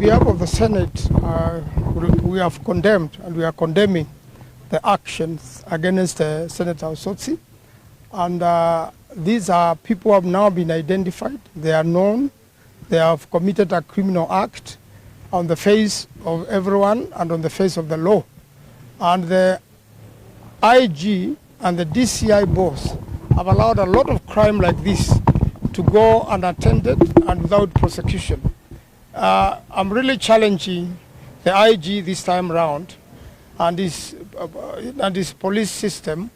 behalf of the Senate, we have condemned and we are condemning the actions against Senator Osotsi. And these are people who have now been identified. They are known. They have committed a criminal act on the face of everyone and on the face of the law. And the IG and the DCI boss have allowed a lot of crime like this to go unattended and without prosecution. I'm really challenging the IG this time around and his police system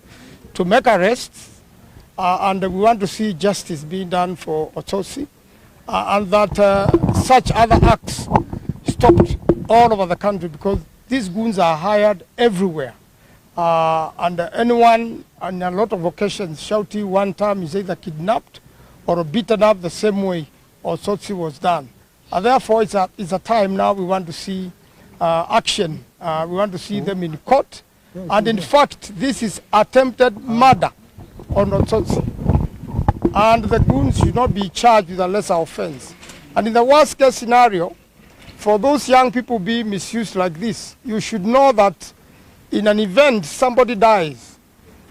to make arrests, and we want to see justice being done for Osotsi, and that such other acts stopped all over the country, because these goons are hired everywhere. And anyone, on a lot of occasions, shouting one time is either kidnapped or beaten up the same way Osotsi was done. And therefore, it's a time now we want to see action. We want to see them in court. And in fact, this is attempted murder on Osotsi. And the goons should not be charged with a lesser offense. And in the worst case scenario, for those young people being misused like this, you should know that in an event somebody dies,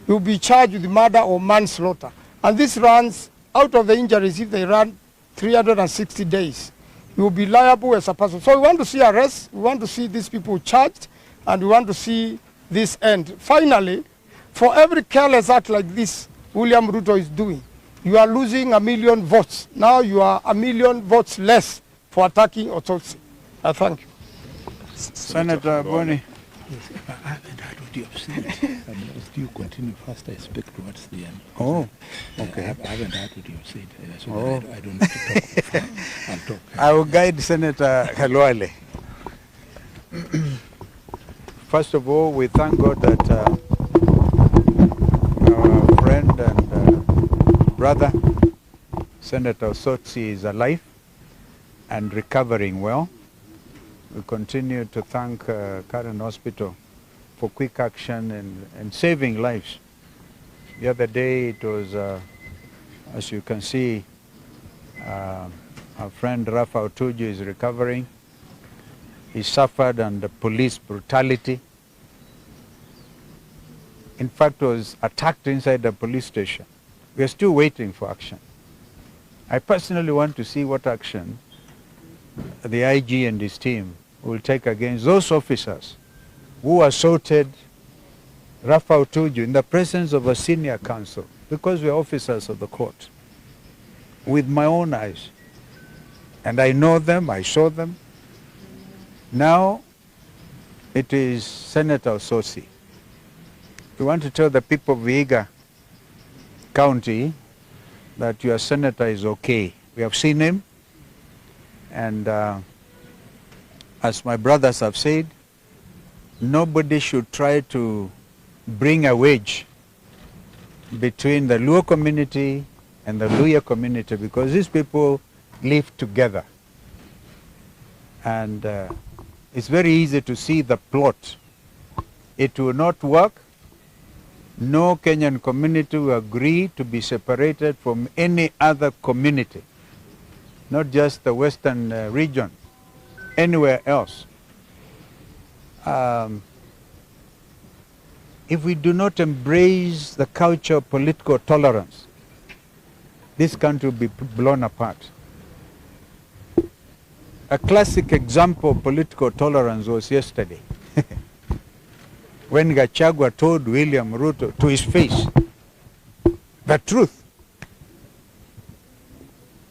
you'll be charged with murder or manslaughter. And this runs out of the injuries. If they run 360 days, you will be liable as a person. So we want to see arrests, we want to see these people charged, and we want to see this end. Finally, for every careless act like this William Ruto is doing, you are losing 1 million votes. Now you are 1 million votes less for attacking Osotsi. Thank you. Senator Boni. Yes, I haven't heard what you have said. Unless you continue first, I speak towards the end. Oh, okay. I haven't heard what you have said. So I don't need to talk. I'll talk. I will guide Senator Khalwale. First of all, we thank God that our friend and brother, Senator Osotsi, is alive and recovering well. We continue to thank Karen Hospital for quick action and saving lives. The other day it was, as you can see, our friend Rafa Otuju is recovering. He suffered under police brutality. In fact, was attacked inside the police station. We are still waiting for action. I personally want to see what action the IG and his team will take against those officers who assaulted Rafa Otuju in the presence of a senior counsel, because we are officers of the court, with my own eyes. And I know them, I saw them. Now it is Senator Osotsi. We want to tell the people of Vihiga County that your senator is okay. We have seen him, and as my brothers have said, nobody should try to bring a wedge between the Luo community and the Luya community, because these people live together. And it's very easy to see the plot. It will not work. No Kenyan community will agree to be separated from any other community, not just the Western region. Anywhere else. If we do not embrace the culture of political tolerance, this country will be blown apart. A classic example of political tolerance was yesterday, when Gachagua told William Ruto to his face the truth.